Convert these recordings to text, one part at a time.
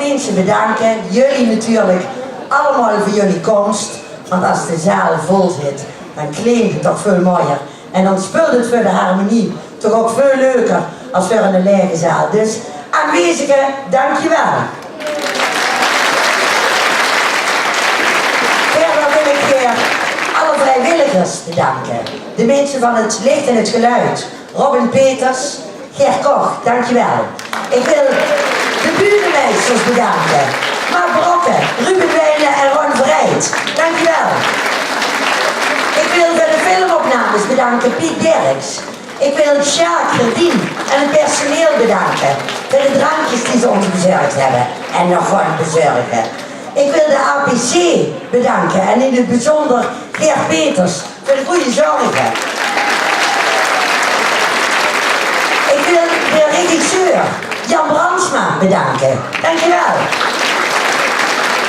mensen bedanken. Jullie natuurlijk allemaal voor jullie komst. Want als de zaal vol zit, dan klinkt het toch veel mooier. En dan speelt het voor de harmonie toch ook veel leuker als voor een lege zaal. Dus aanwezigen, dankjewel. Verder wil ik weer alle vrijwilligers bedanken. De mensen van het licht en het geluid. Robin Peters, Ger Koch, dankjewel. Ik wil de burenmeesters bedanken. Mark Brokken, Ruben Wijnen en Ron Vrijt, dankjewel. Ik wil voor de filmopnames bedanken Piet Derks. Ik wil Sjaak Verdien en het personeel bedanken voor de drankjes die ze ons bezorgd hebben en nog gewoon bezorgen. Ik wil de APC bedanken en in het bijzonder Geert Peters voor de goede zorgen. Ik wil de regisseur Jan Brandsma bedanken. Dankjewel.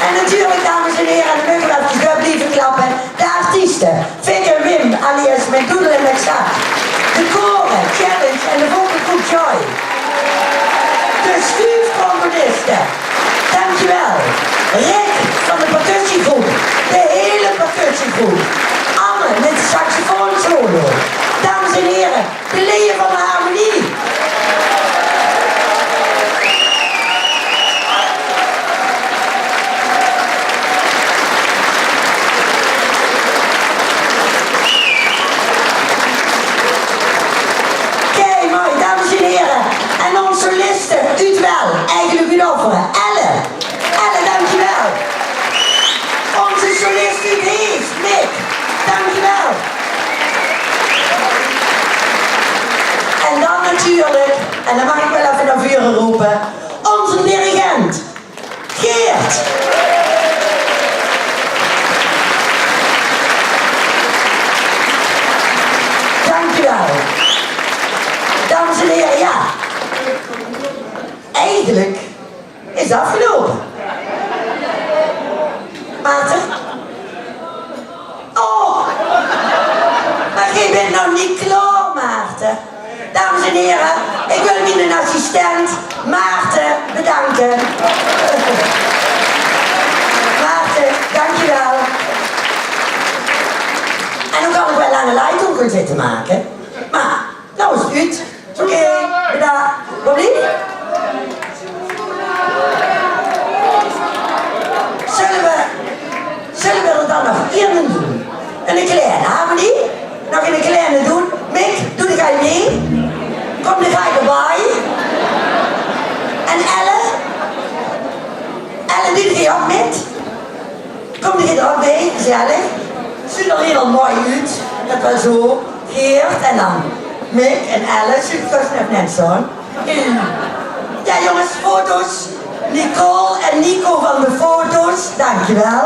En natuurlijk, dames en heren, en dan mogen we even door blijven klappen, de artiesten, Vic en Wim, alias met Doedel en met Zak. De koren, Challenge en de vogelgroep Joy. De stuurtrombonisten, dankjewel. Rick van de percussiegroep, de hele percussiegroep. Anne met de saxofoon solo. Dames en heren, de leer van de harmonie. En onze soliste, u wel, eigenlijk u offeren. Elle, dankjewel. Onze solist u heeft, Mick, dankjewel. En dan natuurlijk, en dan mag ik wel even naar vuren roepen, onze dirigent, Geert. Dankjewel. Dames en heren, ja. Eigenlijk is het afgelopen. Maarten? Oh! Maar jij bent nog niet klaar, Maarten. Dames en heren, ik wil mijn assistent Maarten bedanken. Maarten, dankjewel. En dan kan ik wel aan de leiding zitten maken. Maar, nou is het uit. Oké, bedankt. Wat lief? Zullen we er dan nog één doen? Een kleine, harmonie? Nog een kleine doen? Mick, doe jij mee? Kom er jij erbij? En Elle? Elle, doe jij ook met? Kom er ook bij, gezellig. Ziet er heel mooi uit. Dat was zo. Geert en dan Mick en Elle. Ziet het net zo. Ja jongens, foto's. Nicole en Nico van de foto's. Dankjewel.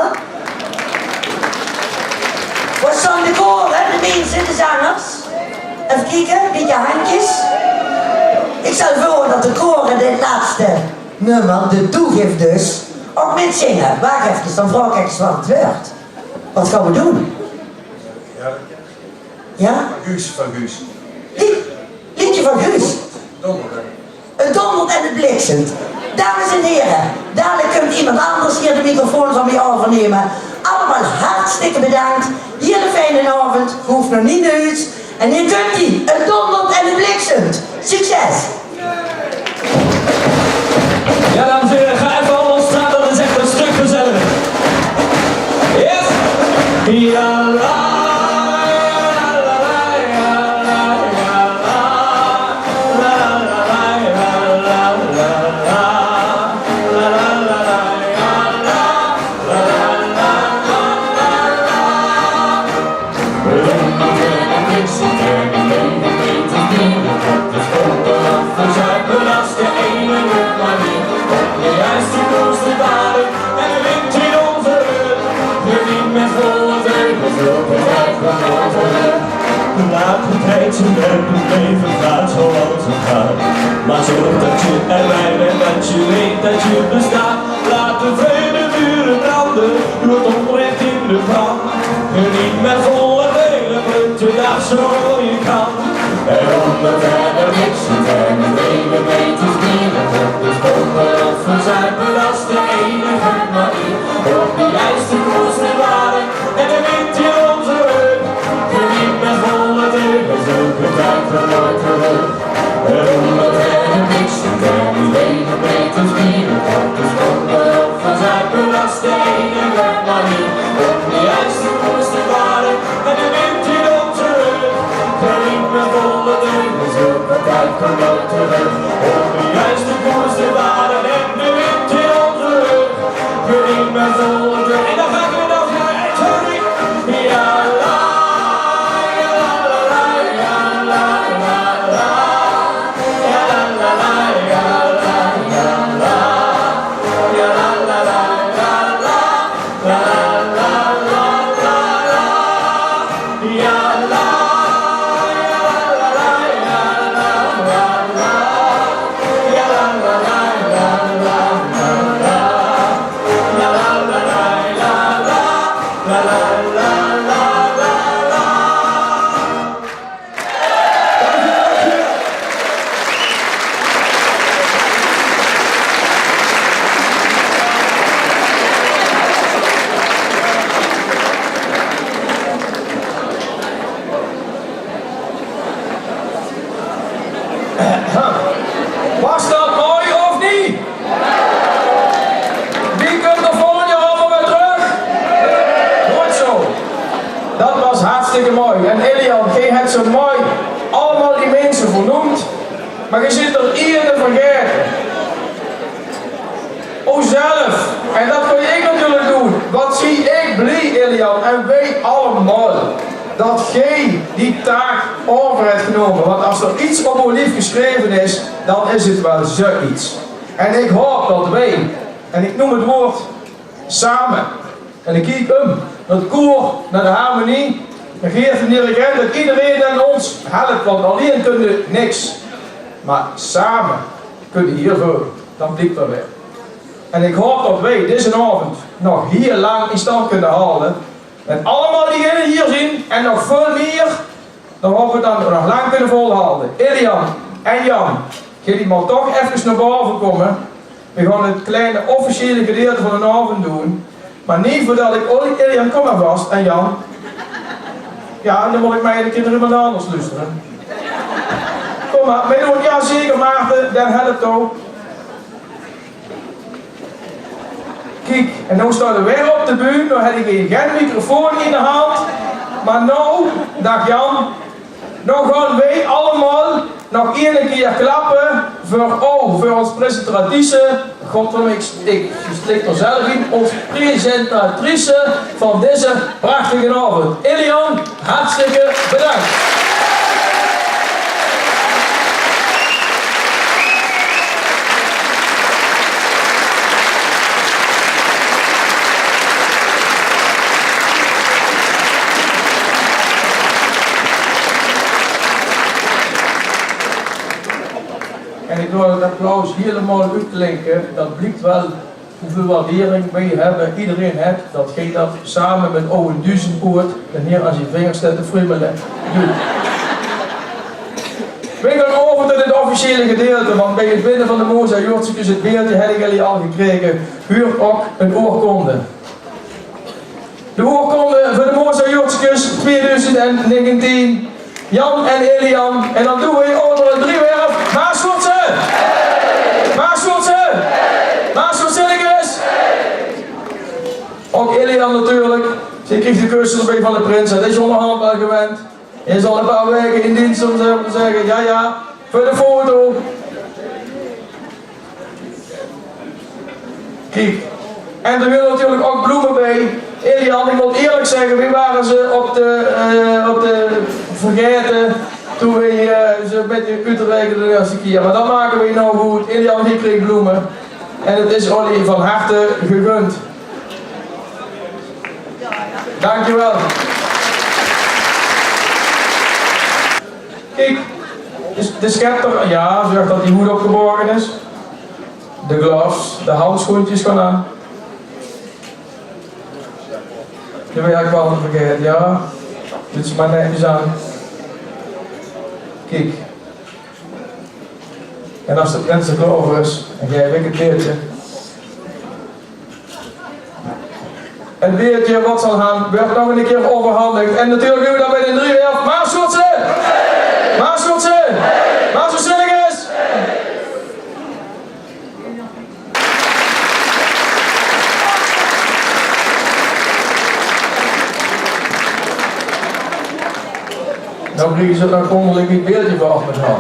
Wat zijn de koren, de mensen, de zangers? Even kijken, een beetje handjes. Ik stel voor dat de koren dit laatste nummer, de toegift dus, ook met zingen. Wacht even, dan vraag ik eens wat het wordt. Wat gaan we doen? Ja? Van Guus. Liedje van Guus. Donder. Het dondert en het bliksemt. Dames en heren, dadelijk komt iemand anders hier de microfoon van mij overnemen. Allemaal hartstikke bedankt. Hele fijne avond, hoeft nog niet naar huis. En hier komt ie, het dondert en het bliksemt. Succes! Ja, dames en heren, ga even allemaal staan, dat is echt een stuk gezellig. Yes! Ja, la. Laat het tijdje met het leven gaat zoals het gaat. Maar zorg dat je er bij bent, dat je weet dat je bestaat. Laat de vrede vuren branden, doe het onrecht in de brand. Geniet met volle delen, brut je dag zo je kan. En onder verder niks en de hele meters bieren, dus kom erop van Zuid-Belang. was de enige manier om die ijs te koers te waren. En de wind in onze rug, geniet met volle teugen, zulke tijd van nooit terug. En omdat er een niks en die leven meters bieren, komt de stonden op van zuipen was de enige manier om die ijs te koers te varen. En de wind in onze rug, geniet met volle teugen, zulke tijd van nooit terug. Om die ijs te koers te varen en de wind in onze rug, geniet met volle teugen. En dan gaan we nog naar het hurry. Ja la, ja la la, ja la la la. Ja la la la, ja la ja la. Ja la la la, ja la. La la la la la. Ja la, ja la la, ja la la la. Ja la la la, ja la la la. Ja la la la, ja la. La la la la la la. Was dat mooi of niet? Wie komt er volgend jaar allemaal weer terug? Goed zo. Dat was hartstikke mooi. En Elian, jij hebt zo mooi allemaal die mensen vernoemd, maar je zit er één te vergeten. O zelf. En dat kun ik natuurlijk doen. Wat zie ik blij, Elian, en wij allemaal, dat jij die taak over hebt genomen. Want als er iets op uw lief geschreven is, dan is het wel zoiets. En ik hoop dat wij, en ik noem het woord samen, en ik kijk naar het koor, naar de harmonie, en geef de dirigent, dat iedereen aan ons helpt, want alleen kunnen we niks. Maar samen kunnen we hiervoor, dan blijkt er weer. En ik hoop dat wij deze avond nog heel lang in stand kunnen houden. En allemaal diegenen hier zien en nog veel meer, dan hopen we dat we nog lang kunnen volhouden. Elian en Jan, jullie maar toch even naar boven komen. We gaan het kleine officiële gedeelte van de avond doen. Maar niet voordat ik Elian, kom maar vast, en Jan. Ja, dan moet ik mij een keer naar iemand anders luisteren. Kom maar, wij doen, ja zeker Maarten, dan helpt ook. Kijk, en nu staan we weer op de bühne, nu heb ik geen microfoon in de hand. Maar nou, dag Jan, nou gaan wij allemaal nog één keer klappen voor ons presentatrice, ik stik er zelf in, ons presentatrice van deze prachtige avond. Elian, hartstikke bedankt. En ik wil het applaus helemaal uitklinken. Dat blijkt wel hoeveel waardering wij hebben, iedereen heeft, dat jij dat samen met Owen Duisenpoort, en hier als je vingers staat te frummelen, doet. We gaan over tot het officiële gedeelte, want bij het binnen van de Moza Jortsikes, het beeldje heb ik jullie al gekregen, huurt ook een oorkonde. De oorkonde voor de Moza Jortsikes 2019, Jan en Elian, en dan doen we onder een driewerf, Maaswoordse! Maaswoordse! Maaswoordsilliges! Ook Elian natuurlijk, ze kreeg de cursus erbij van de prins, dat is onderhand wel gewend. Je zal een paar weken in dienst om te zeggen, ja, voor de foto. Kijk, en er willen natuurlijk ook bloemen bij. Elian, ik moet eerlijk zeggen, wie waren ze op de vergeten toen we ze een beetje uitrekenen de eerste keer. Maar dat maken we nou goed. Elian, hier kreeg bloemen. En het is Olly van harte gegund. Dankjewel. Kijk, de schepter, ja, zorg dat die goed opgeborgen is. De gloves, de handschoentjes gaan aan. Dat wil ik wel niet vergeten, ja. Doet ze maar netjes aan. Kijk. En als de prins er klaar is, en jij weet het beeldje, Het beertje wat zal gaan, werd nog een keer overhandigd. En natuurlijk doen we dat bij de 3 weer. Maarschotse! Maarschotse! Maarschotse! Dan krijgen ze dan koninklijk niet beeldje voor af met gaan.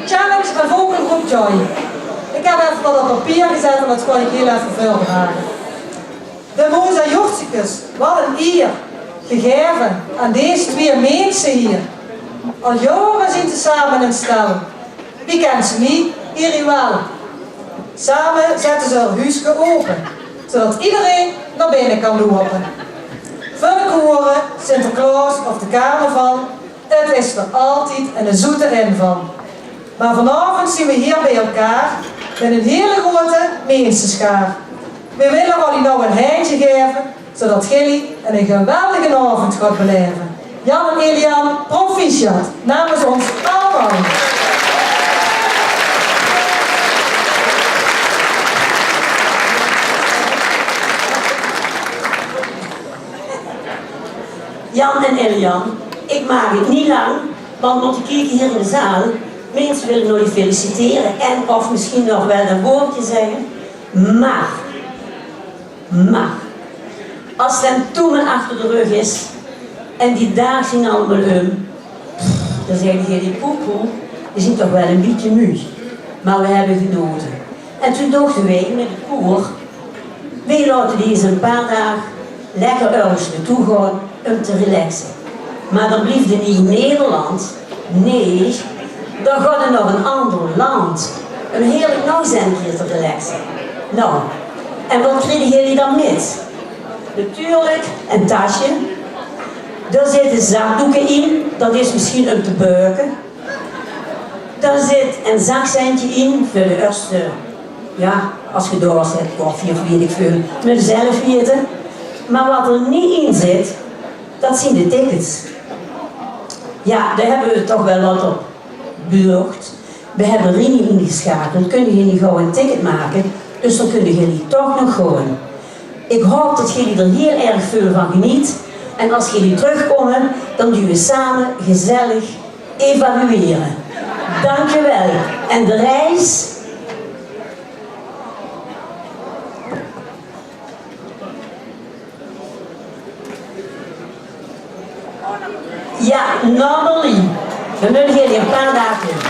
Challenge en vogelgroep Joy. Ik heb even wat op papier gezet en dat kon ik heel even voordragen. De mozaïorticus, wat een eer, gegeven aan deze 2 mensen hier. Al jaren zien ze samen in stel. Wie kent ze niet? Hier wel. Samen zetten ze hun huisje open, zodat iedereen naar binnen kan lopen. Voor de koren, Sinterklaas of de carnaval, het is er altijd een zoete inval. Maar vanavond zien we hier bij elkaar met een hele grote mensenschaar. We willen jullie nou een heintje geven, zodat jullie een geweldige avond gaat beleven. Jan en Elian, proficiat, namens ons allemaal. Jan en Elian, ik maak het niet lang, want moet kijken hier in de zaal. Mensen willen jullie feliciteren en of misschien nog wel een woordje zeggen. Maar, als den toemen achter de rug is en die daar zien allemaal dan zeggen jullie poepoe, die zien toch wel een beetje muus. Maar we hebben genoten. En toen dachten wij met het koor, wij laten deze een paar dagen lekker ergens naartoe gaan om te relaxen. Maar dan blijft het niet in Nederland. Nee, dan gaat het naar een ander land. Om heerlijk nog eens een keer te relaxen. Nou, en wat krijgen jullie dan met? Natuurlijk een tasje. Daar zitten zakdoeken in, dat is misschien om te beuken. Daar zit een zakcentje in voor de eerste, ja, als je door zet, koffie of weet ik veel, moet je zelf weten. Maar wat er niet in zit, dat zijn de tickets. Ja, daar hebben we toch wel wat op beurd. We hebben Rini ingeschakeld, kunnen jullie gauw een ticket maken, dus dan kunnen jullie toch nog gewoon. Ik hoop dat jullie er heel erg veel van genieten. En als jullie terugkomen, dan doen we samen gezellig evalueren. Dankjewel. En de reis? Ja, normally. We moeten jullie een paar dagen